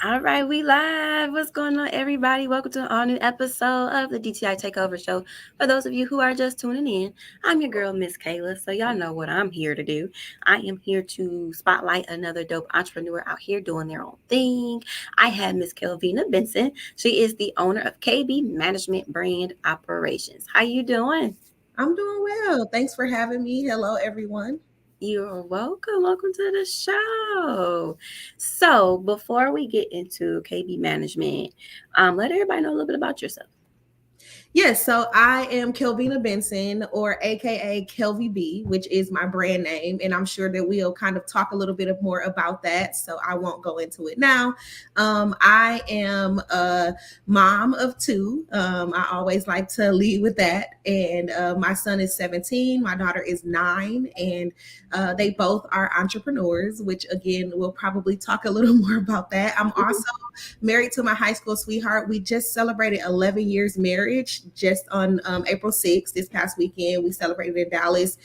All right, we live. What's going on, everybody? Welcome to an all new episode of the DTI Takeover Show. For those of you who are just tuning in, I'm your girl, Miss Kayla. So, y'all know what I'm here to do. I am here to spotlight another dope entrepreneur out here doing their own thing. I have Miss Kelvena Benson. She is the owner of KB Management Brand Operations. How you doing? I'm doing well. Thanks for having me. Hello, everyone. You're welcome. Welcome to the show. So, before we get into KB management, let everybody know a little bit about yourself. Yes, so I am Kelvena Benson, or AKA Kelvy B, which is my brand name. And I'm sure that we'll kind of talk a little bit more about that. So I won't go into it now. I am a mom of two. I always like to lead with that. And my son is 17, my daughter is 9, and they both are entrepreneurs, which again, we'll probably talk a little more about that. I'm also married to my high school sweetheart. We just celebrated 11 years marriage just on April 6th this past weekend. We celebrated in Dallas.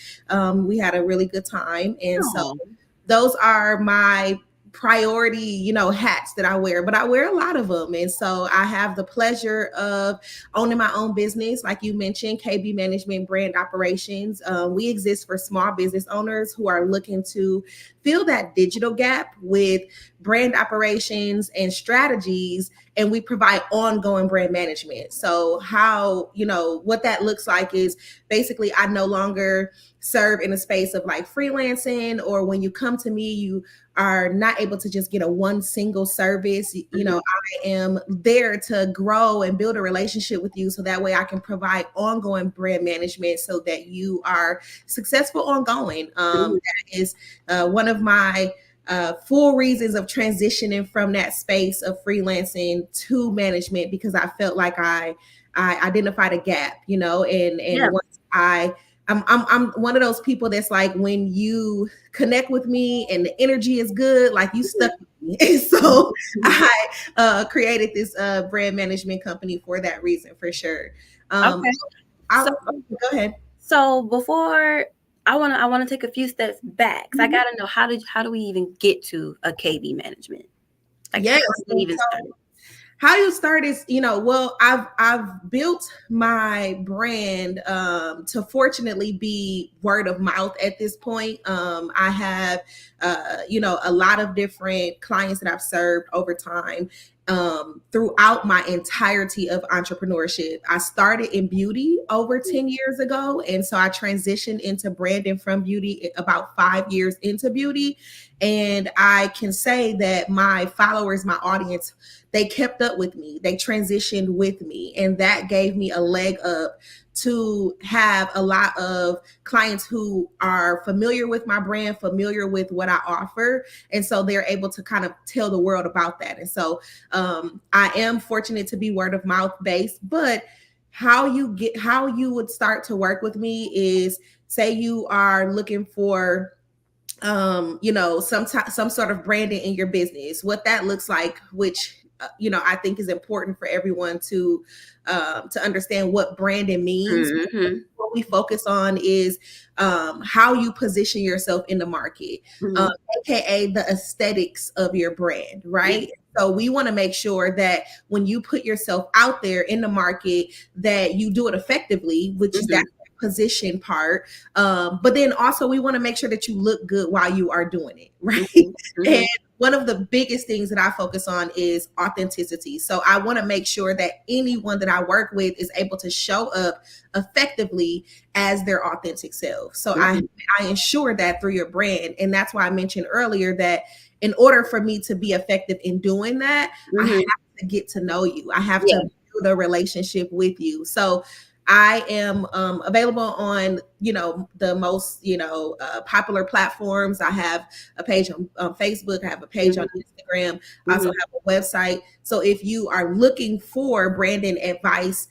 We had a really good time. And so Oh, those are my priority, hats that I wear, but I wear a lot of them. And so I have the pleasure of owning my own business. Like you mentioned, KB Management Brand Operations. We exist for small business owners who are looking to fill that digital gap with brand operations and strategies, and we provide ongoing brand management. So how, what that looks like is basically I no longer serve in a space of like freelancing, or when you come to me, you are not able to just get a one single service. I am there to grow and build a relationship with you so that way I can provide ongoing brand management so that you are successful ongoing. That is one of my full reasons of transitioning from that space of freelancing to management, because I felt like I identified a gap, yeah. and once I'm one of those people that's like, when you connect with me and the energy is good, like you stuck with me. And so I created this brand management company for that reason, for sure. Um, Okay. So, go ahead. so before I wanna take a few steps back. 'Cause I gotta know how do we even get to a KB management? Like how Yes. do we even start? How you start is, well, I've built my brand to fortunately be word of mouth at this point. I have a lot of different clients that I've served over time, throughout my entirety of entrepreneurship. I started in beauty over 10 years ago, and so I transitioned into branding from beauty about 5 years into beauty. And I can say that my followers, my audience, they kept up with me, they transitioned with me, and that gave me a leg up to have a lot of clients who are familiar with my brand, familiar with what I offer, and so they're able to kind of tell the world about that. And so I am fortunate to be word of mouth based. But how you would start to work with me is, say you are looking for some sort of branding in your business, what that looks like, which I think is important for everyone to understand what branding means. Mhm. What we focus on is how you position yourself in the market, Mhm. aka the aesthetics of your brand, Yeah. right? So we want to make sure that when you put yourself out there in the market, that you do it effectively, which is that Mhm. position part. But then also we want to make sure that you look good while you are doing it, right? Mhm. And Mhm. one of the biggest things that I focus on is authenticity. So I want to make sure that anyone that I work with is able to show up effectively as their authentic self. So I Mhm. I ensure that through your brand. And that's why I mentioned earlier that in order for me to be effective in doing that, I have Mhm. to get to know you. I have to Yeah. build a relationship with you. So I am available on, the most, popular platforms. I have a page on Facebook. I have a page on Mhm. Instagram. I also Mhm. have a website. So if you are looking for branding advice,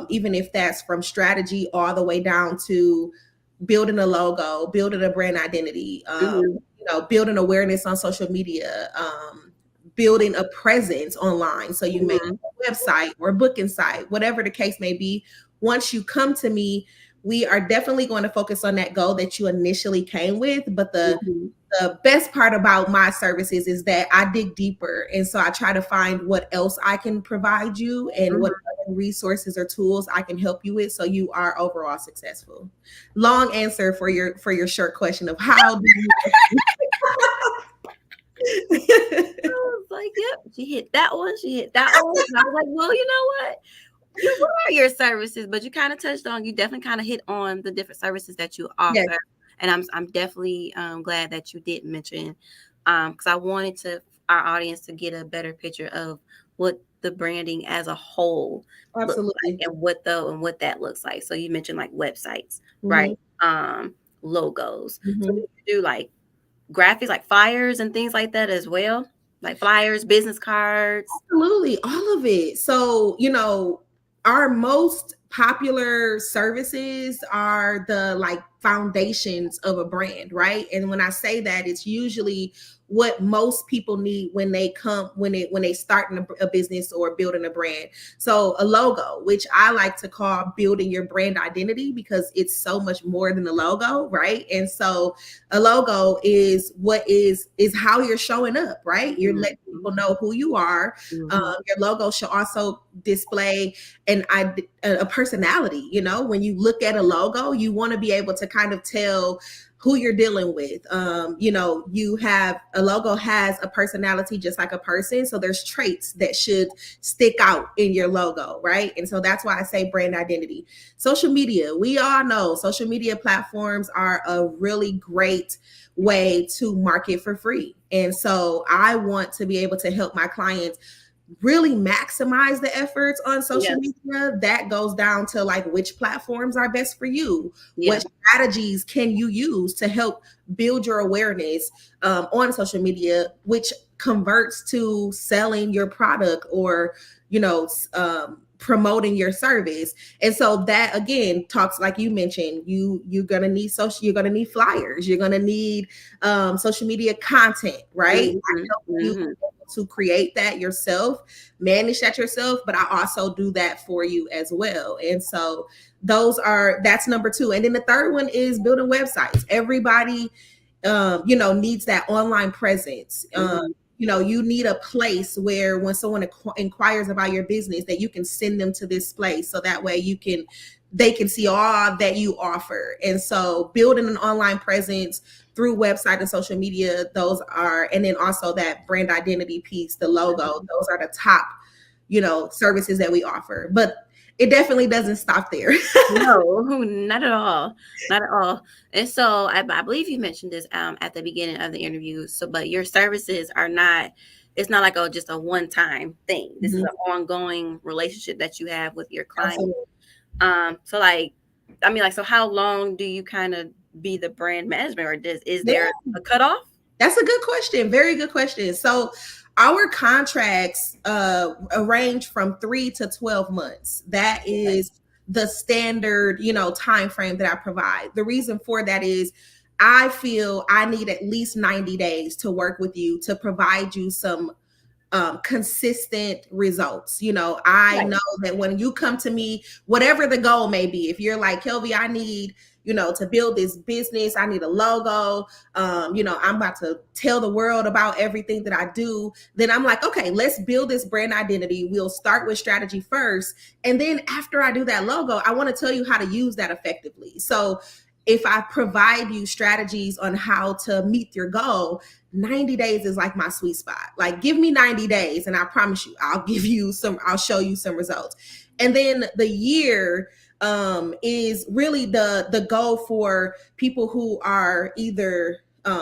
even if that's from strategy all the way down to building a logo, building a brand identity, Mhm. building awareness on social media, building a presence online. So you may Mhm. have a website or a booking site, whatever the case may be. Once you come to me, we are definitely going to focus on that goal that you initially came with, but the Mhm. the best part about my services is that I dig deeper. And so I try to find what else I can provide you and what Mhm. other resources or tools I can help you with so you are overall successful. Long answer for your short question of how do I you was like, yep, she hit that one. She hit that one. And I was like, well, you know what? You were your services, but you kind of touched on. You definitely kind of hit on the different services that you Yes, offer, and I'm definitely glad that you did mention, because I wanted to our audience to get a better picture of what the branding as a whole looks absolutely. like and what that looks like. So you mentioned like websites, right? Hmm. Logos. So Hmm. you do like graphics, like flyers and things like that as well, like flyers, business cards. Absolutely, all of it. So, our most popular services are the like foundations of a brand, right? And when I say that, it's usually what most people need when they come when they start in a business or building a brand. So a logo, which I like to call building your brand identity because it's so much more than a logo, right? And so a logo is what is how you're showing up, right? You're letting Mhm, people know who you are. mhm. Your logo should also display a personality. When you look at a logo, you want to be able to kind of tell who you're dealing with. You have a logo has a personality just like a person. So there's traits that should stick out in your logo, right? And so that's why I say brand identity. Social media, we all know social media platforms are a really great way to market for free. And so I want to be able to help my clients really maximize the efforts on social Yes. media. That goes down to like which platforms are best for you. Yeah. What strategies can you use to help build your awareness on social media, which converts to selling your product or promoting your service. And so that again talks like you mentioned, you're gonna need social, you're gonna need flyers, you're gonna need social media content, right? I Mhm, help you mhm. to create that yourself, manage that yourself, but I also do that for you as well. And so that's number two. And then the third one is building websites. Everybody needs that online presence. Mhm. You need a place where when someone inquires about your business, that you can send them to this place so that way they can see all that you offer. And so building an online presence through website and social media, and then also that brand identity piece, the logo, those are the top, services that we offer. But it definitely doesn't stop there. No, not at all, not at all. And so I believe you mentioned this at the beginning of the interview. So, but your services are not. It's not like just a one time thing. This is Mhm. an ongoing relationship that you have with your client. Absolutely. So like, I mean, like, so how long do you kind of be the brand management, or is Yeah. there a cutoff? That's a good question. Very good question. So our contracts range from 3 to 12 months. That Okay. is the standard, time frame that I provide. The reason for that is I feel I need at least 90 days to work with you to provide you some consistent results. I Right. know that when you come to me, whatever the goal may be, if you're like, Kelvy, I need, to build this business, I need a logo, I'm about to tell the world about everything that I do, then I'm like, okay, let's build this brand identity. We'll start with strategy first. And then after I do that logo, I want to tell you how to use that effectively. So if I provide you strategies on how to meet your goal, 90 days is like my sweet spot. Like, give me 90 days, and I promise you, I'll show you some results. And then the year is really the goal for people who are either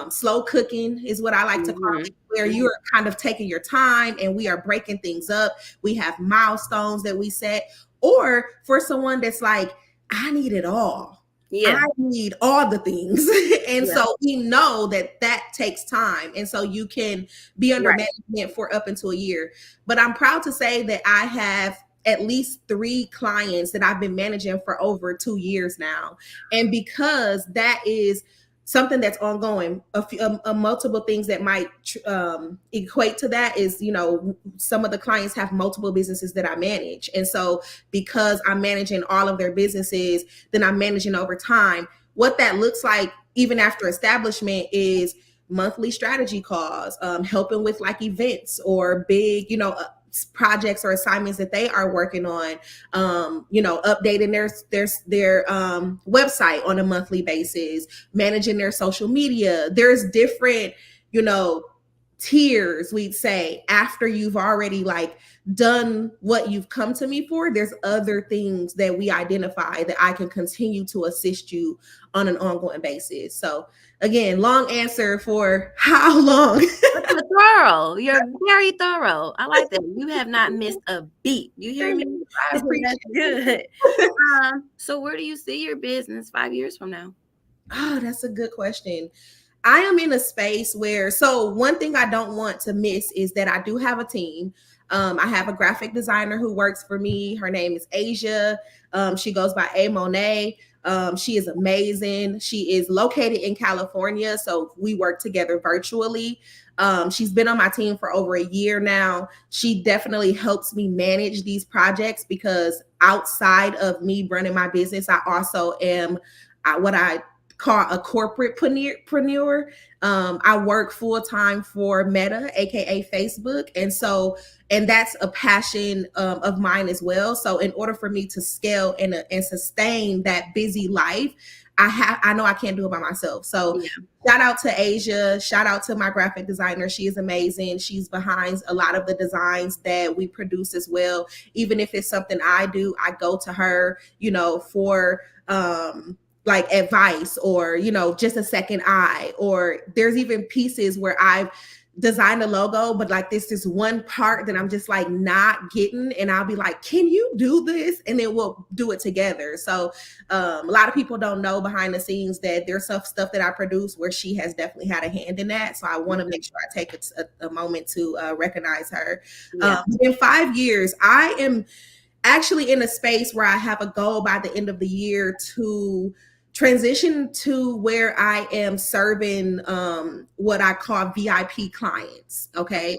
slow cooking, is what I like to call Mhm. it, where Mhm. you're kind of taking your time and we are breaking things up. We have milestones that we set, or for someone that's like, I need it all. I Yeah. need all the things. And Yeah. so we know that that takes time. And so you can be under Right. management for up until a year. But I'm proud to say that I have at least 3 clients that I've been managing for over 2 years now. And because that is something that's ongoing, multiple things that might equate to that is, some of the clients have multiple businesses that I manage. And so because I'm managing all of their businesses, then I'm managing over time. What that looks like, even after establishment, is monthly strategy calls, helping with like events or big, projects or assignments that they are working on, updating their website on a monthly basis, managing their social media. There's different, you know, tiers, we'd say, after you've already like done what you've come to me for. There's other things that we identify that I can continue to assist you on an ongoing basis. So again, long answer for how long. But you're thorough. You're very thorough. I like that. You have not missed a beat. You hear me? I appreciate That's good. So where do you see your business 5 years from now? Oh, that's a good question. I am in a space where, so one thing I don't want to miss is that I do have a team. I have a graphic designer who works for me. Her name is Asia. She goes by A Monet. She is amazing. She is located in California, so we work together virtually. She's been on my team for over a year now. She definitely helps me manage these projects because outside of me running my business, I also am what I call a corporate preneur. I work full time for Meta, aka Facebook, and that's a passion of mine as well. So in order for me to scale and sustain that busy life, I know I can't do it by myself. So Yeah. shout out to Asia, shout out to my graphic designer. She is amazing. She's behind a lot of the designs that we produce as well. Even if it's something I do, I go to her, for like advice or just a second eye. Or there's even pieces where I've designed a logo, but like this is one part that I'm just like not getting, and I'll be like, can you do this? And then we'll do it together. So a lot of people don't know behind the scenes that there's some stuff that I produce where she has definitely had a hand in that. So I want to make sure I take a moment to recognize her. Yeah. In 5 years, I am actually in a space where I have a goal by the end of the year to transition to where I am serving what I call VIP clients. Okay.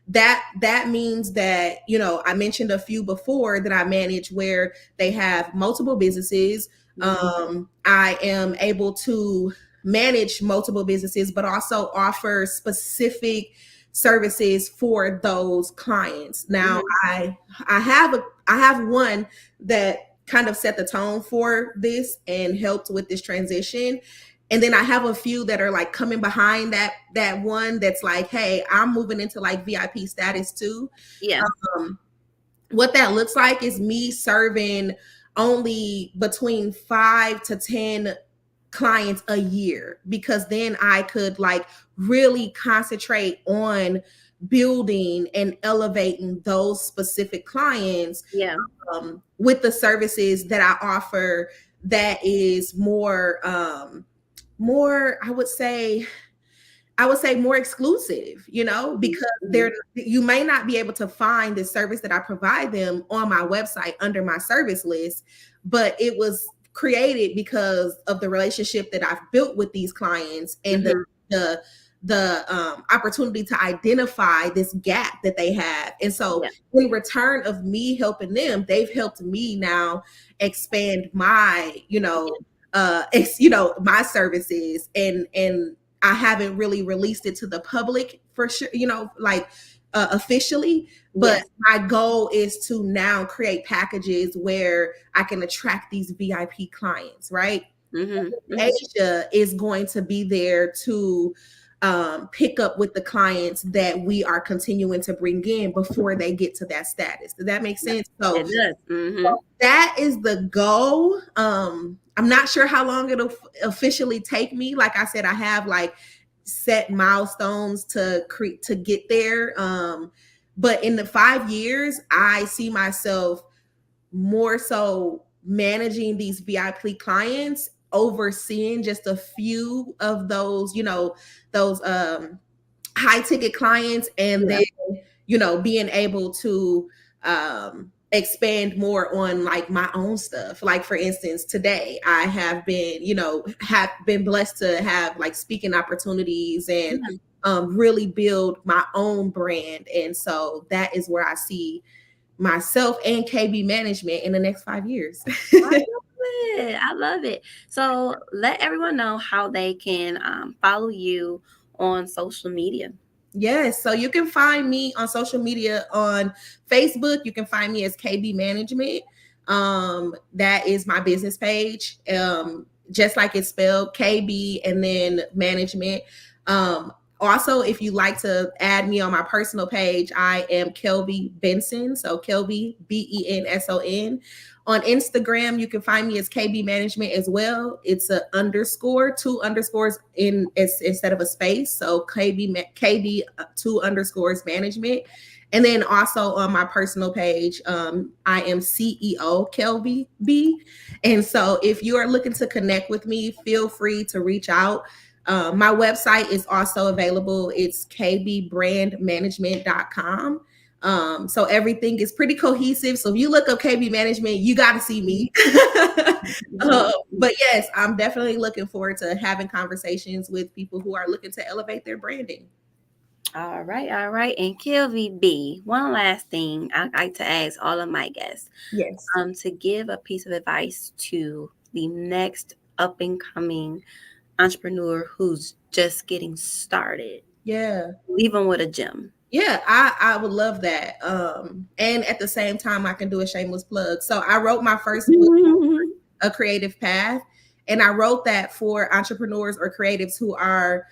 That means that, I mentioned a few before that I manage where they have multiple businesses. I am able to manage multiple businesses, but also offer specific services for those clients. Now, I have one that kind of set the tone for this and helped with this transition. And then I have a few that are like coming behind that one that's like, hey, I'm moving into like VIP status too. Yeah. What that looks like is me serving only between 5 to 10 clients a year, because then I could like really concentrate on building and elevating those specific clients Yeah. with the services that I offer. That is more I would say more exclusive, because you may not be able to find the service that I provide them on my website under my service list, but it was created because of the relationship that I've built with these clients and the opportunity to identify this gap that they have. And so in return of me helping them, they've helped me now expand my, my services, and I haven't really released it to the public for sure, officially. But my goal is to now create packages where I can attract these VIP clients, right? Asia is going to be there to pick up with the clients that we are continuing to bring in before they get to that status. Does that make sense? So, it does. so that is the goal. I'm not sure how long it'll officially take me. Like I said, I have like set milestones to get there. But in the 5 years, I see myself more so managing these VIP clients, overseeing just a few of those, those high ticket clients, and then, being able to expand more on like my own stuff. Like for instance, today I have been blessed to have like speaking opportunities and really build my own brand. And so that is where I see myself and KB management in the next 5 years. I love good. I love it. So let everyone know how they can follow you on social media. Yes, so you can find me on social media on Facebook. You can find me as KB Management. That is my business page. Just like it's spelled KB and then management. Also, if you like to add me on my personal page, I am Kelvy Benson. So Kelvy Benson. On Instagram, you can find me as KB Management as well. It's a underscore, two underscores instead of a space. So KB two underscores management. And then also on my personal page, I am CEO Kelby B. And so if you are looking to connect with me, feel free to reach out. My website is also available. It's kbbrandmanagement.com. So everything is pretty cohesive. So if you look up KB Management, you got to see me. But yes, I'm definitely looking forward to having conversations with people who are looking to elevate their branding. All right, all right. And Kelvy B, one last thing I like to ask all of my guests. Yes. To give a piece of advice to the next up and coming entrepreneur who's just getting started. Yeah. Leave them with a gem. Yeah, I would love that. And at the same time, I can do a shameless plug. So I wrote my first book, A Creative Path, and I wrote that for entrepreneurs or creatives who are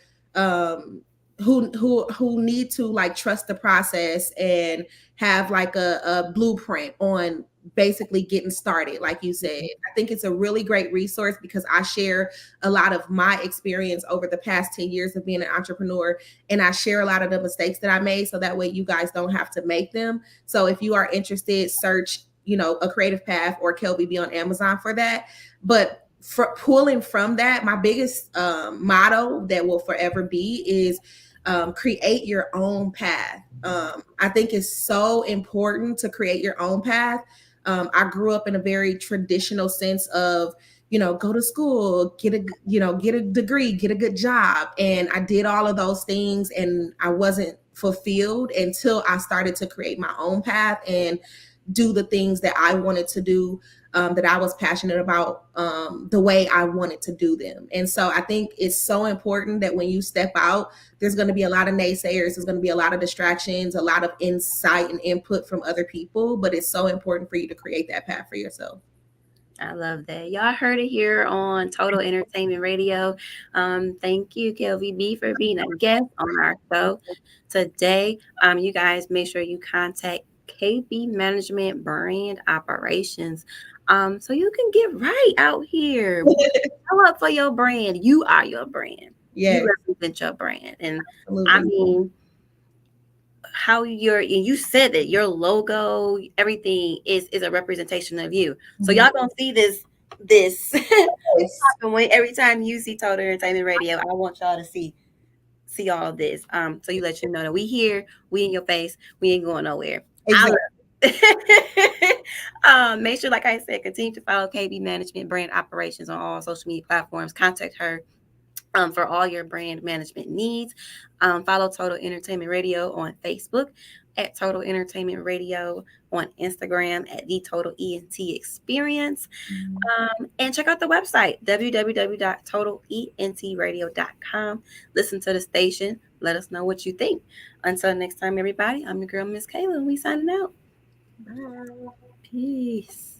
who need to like trust the process and have like a blueprint on basically getting started. Like you said, I think it's a really great resource because I share a lot of my experience over the past 10 years of being an entrepreneur, and I share a lot of the mistakes that I made so that way you guys don't have to make them. So if you are interested, search, A Creative Path or Kelby B on Amazon for that. But for pulling from that, my biggest motto that will forever be is create your own path. I think it's so important to create your own path. I grew up in a very traditional sense of, go to school, get a degree, get a good job. And I did all of those things and I wasn't fulfilled until I started to create my own path and do the things that I wanted to do, that I was passionate about, the way I wanted to do them. And so I think it's so important that when you step out, there's going to be a lot of naysayers, there's going to be a lot of distractions, a lot of insight and input from other people, but it's so important for you to create that path for yourself. I love that. Y'all heard it here on Total Entertainment Radio. Thank you, Kelvy B, for being a guest on our show today. You guys make sure you contact KB Management Brand Operations, so you can get right out here. Show up for your brand. You are your brand. You Yes, represent your brand, and I absolutely. mean, how you said that your logo, everything is a representation of you. So Mhm. y'all gonna see this Yes, happen when every time you see Total Entertainment Radio. I want y'all to see all this. So you let you know that we here, we in your face, we ain't going nowhere. I exactly. love it. Make sure, like I said, continue to follow KB Management Brand Operations on all social media platforms. Contact her for all your brand management needs. Follow Total Entertainment Radio on Facebook, at Total Entertainment Radio, on Instagram at The Total ENT Experience. And check out the website, www.totalentradio.com. Listen to the station. Let us know what you think. Until next time, everybody, I'm your girl, Miss Kayla, and we signing out. Bye. Peace.